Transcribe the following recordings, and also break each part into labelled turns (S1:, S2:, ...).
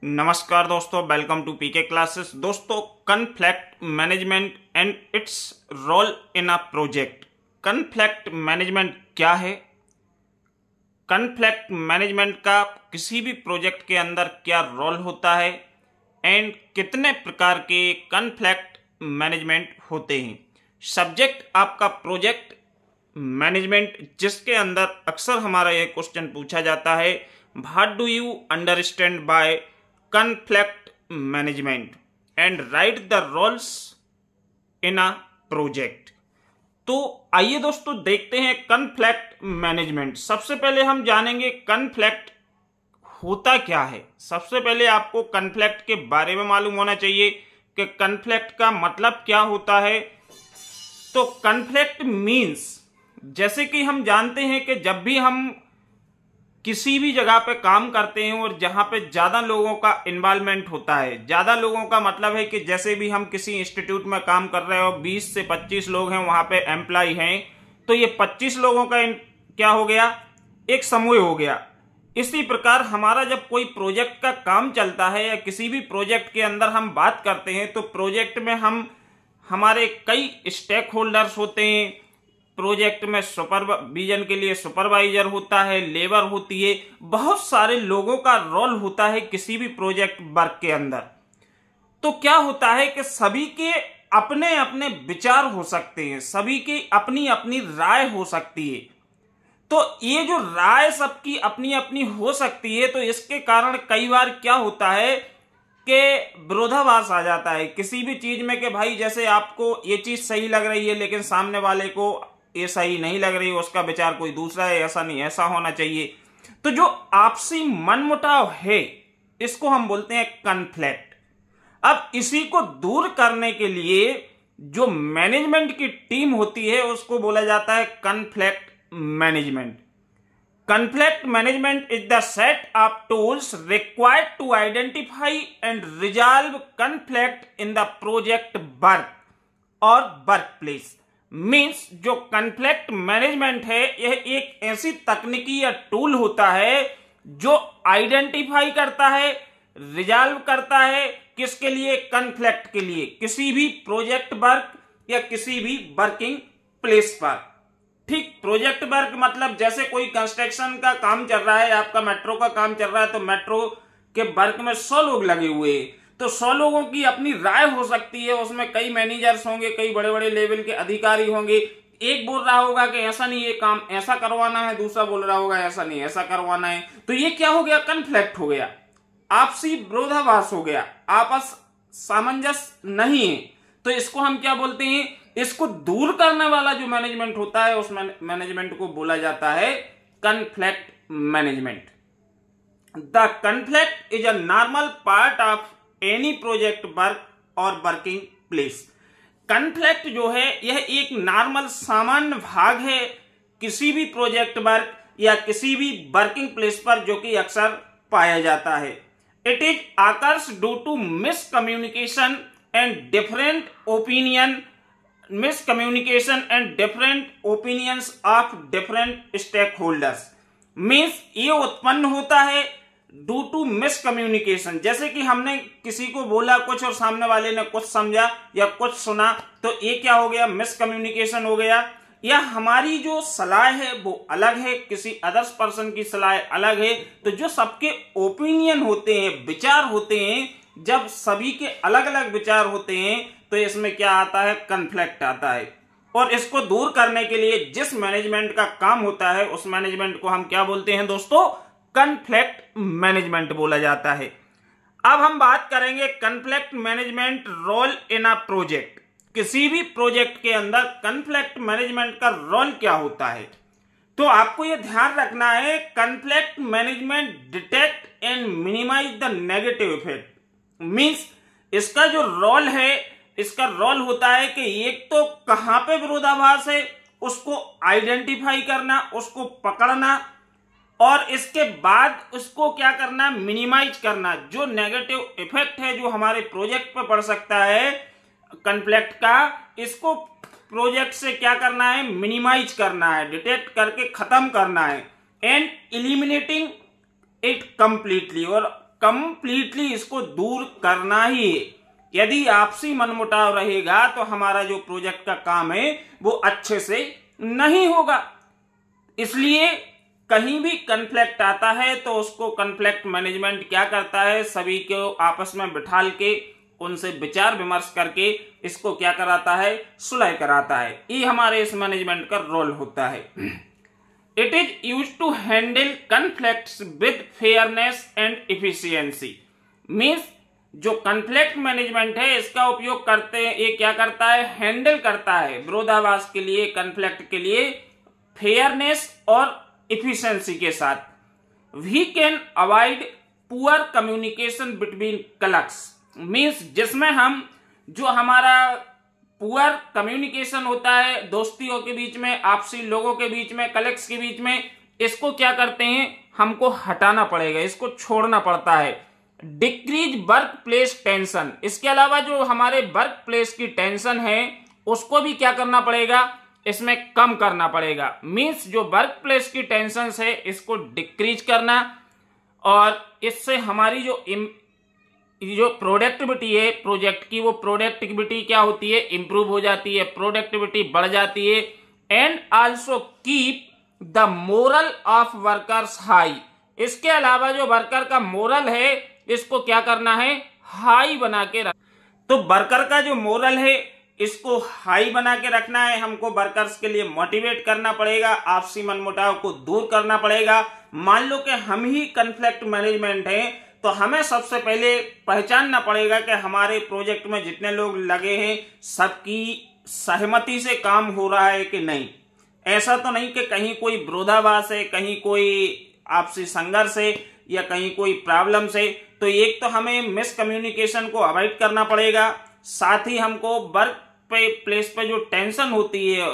S1: नमस्कार दोस्तों, welcome to PK classes. दोस्तों, conflict management and its role in a project. Conflict management क्या है? कन्फ्लिक्ट मैनेजमेंट का किसी भी प्रोजेक्ट के अंदर क्या रोल होता है एंड कितने प्रकार के कन्फ्लिक्ट मैनेजमेंट होते हैं। सब्जेक्ट आपका प्रोजेक्ट मैनेजमेंट, जिसके अंदर अक्सर हमारा यह क्वेश्चन पूछा जाता है, what do you understand by conflict management and write the roles in a project। तो आइए दोस्तों देखते हैं कन्फ्लिक्ट मैनेजमेंट। सबसे पहले हम जानेंगे कन्फ्लिक्ट होता क्या है। सबसे पहले आपको कन्फ्लिक्ट के बारे में मालूम होना चाहिए कि कन्फ्लिक्ट का मतलब क्या होता है। तो कन्फ्लिक्ट मीन्स, जैसे कि हम जानते हैं कि जब भी हम किसी भी जगह पे काम करते हैं और जहां पे ज्यादा लोगों का इन्वॉल्वमेंट होता है, ज्यादा लोगों का मतलब है कि जैसे भी हम किसी इंस्टीट्यूट में काम कर रहे हो, 20 से 25 लोग हैं वहां पे एम्प्लॉय हैं, तो ये 25 लोगों का क्या हो गया, एक समूह हो गया। इसी प्रकार हमारा जब कोई प्रोजेक्ट का काम चलता है या किसी भी प्रोजेक्ट के अंदर हम बात करते हैं, तो प्रोजेक्ट में हमारे कई स्टेक होल्डर्स होते हैं। प्रोजेक्ट में सुपरविजन के लिए सुपरवाइजर होता है, लेबर होती है, बहुत सारे लोगों का रोल होता है किसी भी प्रोजेक्ट वर्क के अंदर। तो क्या होता है कि सभी के अपने अपने विचार हो सकते हैं, सभी की अपनी अपनी राय हो सकती है। तो ये जो राय सबकी अपनी अपनी हो सकती है, तो इसके कारण कई बार क्या होता है कि विरोधाभास आ जाता है किसी भी चीज में, कि भाई जैसे आपको ये चीज सही लग रही है लेकिन सामने वाले को ये सही नहीं लग रही, उसका विचार कोई दूसरा है, ऐसा नहीं ऐसा होना चाहिए। तो जो आपसी मनमुटाव है, इसको हम बोलते हैं कन्फ्लिक्ट। अब इसी को दूर करने के लिए जो मैनेजमेंट की टीम होती है, उसको बोला जाता है conflict management. Conflict management is the set of tools required to identify and resolve conflict in the project work और वर्क प्लेस। मीन्स जो कन्फ्लिक्ट मैनेजमेंट है, यह एक ऐसी तकनीकी या टूल होता है जो आइडेंटिफाई करता है, रिजॉल्व करता है, किसके लिए, कन्फ्लिक्ट के लिए, किसी भी प्रोजेक्ट वर्क या किसी भी वर्किंग प्लेस पर। ठीक, प्रोजेक्ट वर्क मतलब जैसे कोई कंस्ट्रक्शन का काम चल रहा है, आपका मेट्रो का काम चल रहा है, तो मेट्रो के वर्क में 100 लोग लगे हुए हैं, तो 100 लोगों की अपनी राय हो सकती है। उसमें कई मैनेजर्स होंगे, कई बड़े बड़े लेवल के अधिकारी होंगे। एक बोल रहा होगा कि ऐसा नहीं, ये काम ऐसा करवाना है, दूसरा बोल रहा होगा ऐसा नहीं ऐसा करवाना है। तो ये क्या हो गया, कन्फ्लिक्ट हो गया, आपसी विरोधाभास हो गया, आपस सामंजस्य नहीं है। तो इसको हम क्या बोलते हैं, इसको दूर करने वाला जो मैनेजमेंट होता है, उस मैनेजमेंट को बोला जाता है conflict management. The conflict is a normal part of any project work और वर्किंग प्लेस। कन्फ्लिक्ट जो है, यह एक नॉर्मल सामान्य भाग है किसी भी प्रोजेक्ट वर्क या किसी भी वर्किंग प्लेस पर, जो कि अक्सर पाया जाता है। It is occurs due to miscommunication and different opinions of different stakeholders. Means ये उत्पन्न होता है ड्यू टू मिसकम्युनिकेशन। जैसे कि हमने किसी को बोला कुछ और सामने वाले ने कुछ समझा या कुछ सुना, तो ये क्या हो गया, मिसकम्युनिकेशन हो गया। या हमारी जो सलाह है वो अलग है, किसी अदर्स पर्सन की सलाह अलग है। तो जो सबके ओपिनियन होते हैं, विचार होते हैं, जब सभी के अलग अलग विचार होते हैं, तो इसमें क्या आता है, कन्फ्लिक्ट आता है। और इसको दूर करने के लिए जिस मैनेजमेंट का काम होता है, उस मैनेजमेंट को हम क्या बोलते हैं दोस्तों, कन्फ्लिक्ट मैनेजमेंट बोला जाता है। अब हम बात करेंगे conflict management role in a project. किसी भी प्रोजेक्ट के अंदर कन्फ्लिक्ट मैनेजमेंट का रोल क्या होता है। तो आपको यह ध्यान रखना है, conflict management detect and minimize the negative effect. Means इसका जो रोल है, इसका रोल होता है कि एक तो कहां पे विरोधाभास है, उसको आइडेंटिफाई करना, उसको पकड़ना, और इसके बाद उसको क्या करना, मिनिमाइज करना। जो नेगेटिव इफेक्ट है जो हमारे प्रोजेक्ट पर पड़ सकता है कन्फ्लिक्ट का, इसको प्रोजेक्ट से क्या करना है, मिनिमाइज करना है, डिटेक्ट करके खत्म करना है, एंड एलिमिनेटिंग इट कंप्लीटली, और कंप्लीटली इसको दूर करना ही है। यदि आपसी मनमुटाव रहेगा तो हमारा जो प्रोजेक्ट का काम है वो अच्छे से नहीं होगा। इसलिए कहीं भी कन्फ्लिक्ट आता है तो उसको कन्फ्लिक्ट मैनेजमेंट क्या करता है, सभी को आपस में बिठाल के उनसे विचार विमर्श करके इसको क्या कराता है, सुलह कराता है। ये हमारे इस मैनेजमेंट का रोल होता है। It is used to handle conflicts with fairness and efficiency. Means जो कन्फ्लिक्ट मैनेजमेंट है इसका उपयोग करते हैं, ये क्या करता है, हैंडल करता है विरोधाभास के लिए, कन्फ्लिक्ट के लिए फेयरनेस और इफिशियंसी के साथ। We can avoid poor communication between colleagues. Means जिसमें हम जो हमारा पुअर कम्युनिकेशन होता है दोस्तियों के बीच में, आपसी लोगों के बीच में, कलेक्ट्स के बीच में, इसको क्या करते हैं, हमको हटाना पड़ेगा, इसको छोड़ना पड़ता है। Decrease work place tension. इसके अलावा जो हमारे वर्क प्लेस की टेंशन है उसको भी क्या करना पड़ेगा, इसमें कम करना पड़ेगा। मीन्स जो वर्क प्लेस की टेंशन है इसको डिक्रीज करना, और इससे हमारी जो प्रोडक्टिविटी है प्रोजेक्ट की, वो प्रोडक्टिविटी क्या होती है, इंप्रूव हो जाती है, प्रोडक्टिविटी बढ़ जाती है। And also keep the moral of workers high. इसके अलावा जो वर्कर का मोरल है इसको क्या करना है, हाई बना के रख। तो वर्कर का जो मोरल है इसको हाई बना के रखना है, हमको वर्कर्स के लिए मोटिवेट करना पड़ेगा, आपसी मनमुटाव को दूर करना पड़ेगा। मान लो कि हम ही कन्फ्लिक्ट मैनेजमेंट हैं तो हमें सबसे पहले पहचानना पड़ेगा कि हमारे प्रोजेक्ट में जितने लोग लगे हैं सबकी सहमति से काम हो रहा है कि नहीं। ऐसा तो नहीं कि कहीं कोई विरोधाभास है, कहीं कोई आपसी संघर्ष है या कहीं कोई प्रॉब्लम है। तो एक तो हमें मिसकम्युनिकेशन को अवॉइड करना पड़ेगा, साथ ही हमको वर्क प्लेस पे जो टेंशन होती है,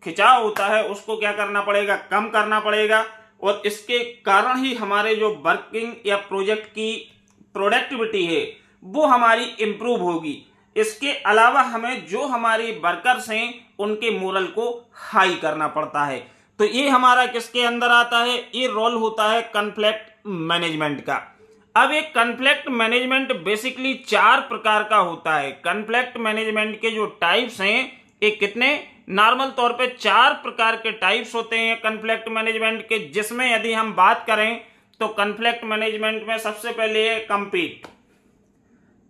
S1: खिंचाव होता है, उसको क्या करना पड़ेगा, कम करना पड़ेगा। और इसके कारण ही हमारे जो वर्किंग या प्रोजेक्ट की प्रोडक्टिविटी है वो हमारी इंप्रूव होगी। इसके अलावा हमें जो हमारे वर्कर्स हैं उनके मोरल को हाई करना पड़ता है। तो ये हमारा किसके अंदर आता है, ये रोल होता है कन्फ्लिक्ट मैनेजमेंट का। अब एक कन्फ्लिक्ट मैनेजमेंट बेसिकली 4 प्रकार का होता है। कन्फ्लिक्ट मैनेजमेंट के जो टाइप्स हैं ये कितने, नॉर्मल तौर पे 4 प्रकार के टाइप्स होते हैं कन्फ्लिक्ट मैनेजमेंट के, जिसमें यदि हम बात करें तो कन्फ्लिक्ट मैनेजमेंट में सबसे पहले है कंपीट।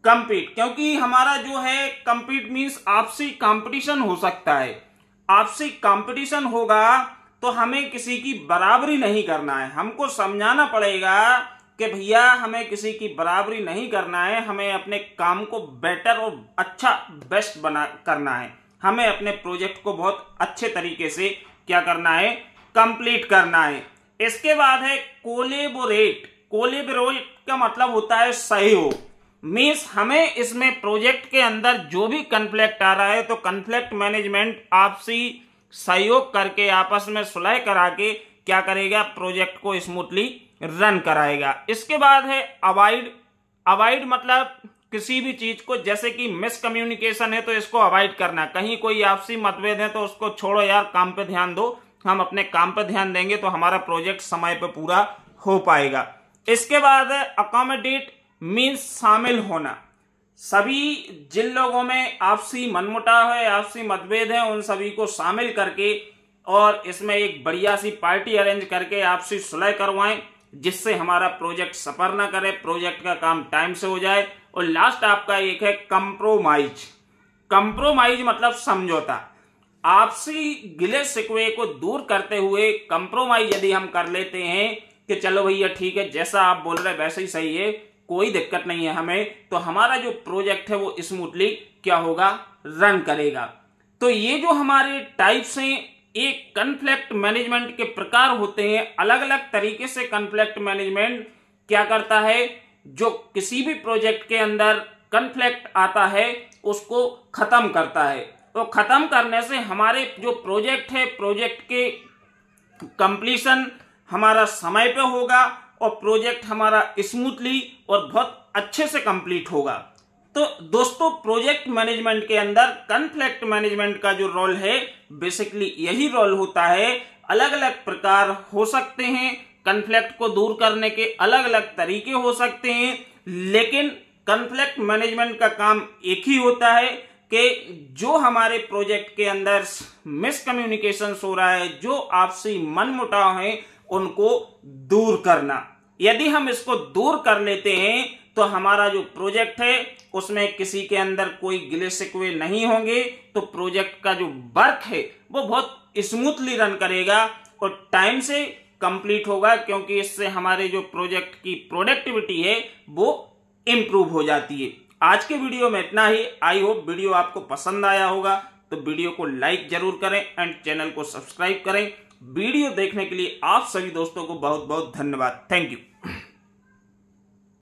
S1: क्योंकि हमारा जो है कंपीट मींस आपसी कंपटीशन हो सकता है। आपसी कंपटीशन होगा तो हमें किसी की बराबरी नहीं करना है, हमको समझाना पड़ेगा कि भैया हमें किसी की बराबरी नहीं करना है, हमें अपने काम को बेटर और अच्छा बेस्ट करना है, हमें अपने प्रोजेक्ट को बहुत अच्छे तरीके से क्या करना है, कंप्लीट करना है। इसके बाद है कोलेबोरेट का मतलब होता है सहयोग। मीन्स हमें इसमें प्रोजेक्ट के अंदर जो भी कन्फ्लिक्ट आ रहा है तो कन्फ्लिक्ट मैनेजमेंट आपसी सहयोग करके आपस में सुलह करा के क्या करेगा, प्रोजेक्ट को स्मूथली रन कराएगा। इसके बाद है अवॉइड मतलब किसी भी चीज को, जैसे कि मिसकम्युनिकेशन है तो इसको अवॉइड करना, कहीं कोई आपसी मतभेद है तो उसको छोड़ो यार, काम पे ध्यान दो, हम अपने काम पे ध्यान देंगे तो हमारा प्रोजेक्ट समय पे पूरा हो पाएगा। इसके बाद है अकोमोडेट मीन्स शामिल होना। सभी जिन लोगों में आपसी मनमुटाव है, आपसी मतभेद है, उन सभी को शामिल करके और इसमें एक बढ़िया सी पार्टी अरेंज करके आपसी सुलह करवाएं, जिससे हमारा प्रोजेक्ट सफर ना करे, प्रोजेक्ट का काम टाइम से हो जाए। और लास्ट आपका एक है कंप्रोमाइज मतलब समझौता। आपसी गिले शिकवे को दूर करते हुए कंप्रोमाइज यदि हम कर लेते हैं कि चलो भैया ठीक है, जैसा आप बोल रहे वैसे ही सही है, कोई दिक्कत नहीं है हमें, तो हमारा जो प्रोजेक्ट है वो स्मूथली क्या होगा, रन करेगा। तो ये जो हमारे टाइप्स हैं, एक कन्फ्लिक्ट मैनेजमेंट के प्रकार होते हैं। अलग अलग तरीके से कन्फ्लिक्ट मैनेजमेंट क्या करता है, जो किसी भी प्रोजेक्ट के अंदर कन्फ्लिक्ट आता है उसको खत्म करता है। तो खत्म करने से हमारे जो प्रोजेक्ट है, प्रोजेक्ट के कंप्लीशन हमारा समय पे होगा और प्रोजेक्ट हमारा स्मूथली और बहुत अच्छे से कंप्लीट होगा। तो दोस्तों, प्रोजेक्ट मैनेजमेंट के अंदर कन्फ्लिक्ट मैनेजमेंट का जो रोल है बेसिकली यही रोल होता है। अलग अलग प्रकार हो सकते हैं, कॉन्फ्लिक्ट को दूर करने के अलग अलग तरीके हो सकते हैं, लेकिन कॉन्फ्लिक्ट मैनेजमेंट का काम एक ही होता है कि जो हमारे प्रोजेक्ट के अंदर मिसकम्युनिकेशन हो रहा है, जो आपसी मनमुटाव है, उनको दूर करना। यदि हम इसको दूर कर लेते हैं तो हमारा जो प्रोजेक्ट है उसमें किसी के अंदर कोई गिले शिकवे नहीं होंगे, तो प्रोजेक्ट का जो वर्क है वो बहुत स्मूथली रन करेगा और टाइम से कंप्लीट होगा, क्योंकि इससे हमारे जो प्रोजेक्ट की प्रोडक्टिविटी है वो इंप्रूव हो जाती है। आज के वीडियो में इतना ही। आई होप वीडियो आपको पसंद आया होगा, तो वीडियो को लाइक जरूर करें एंड चैनल को सब्सक्राइब करें। वीडियो देखने के लिए आप सभी दोस्तों को बहुत बहुत धन्यवाद। Thank you.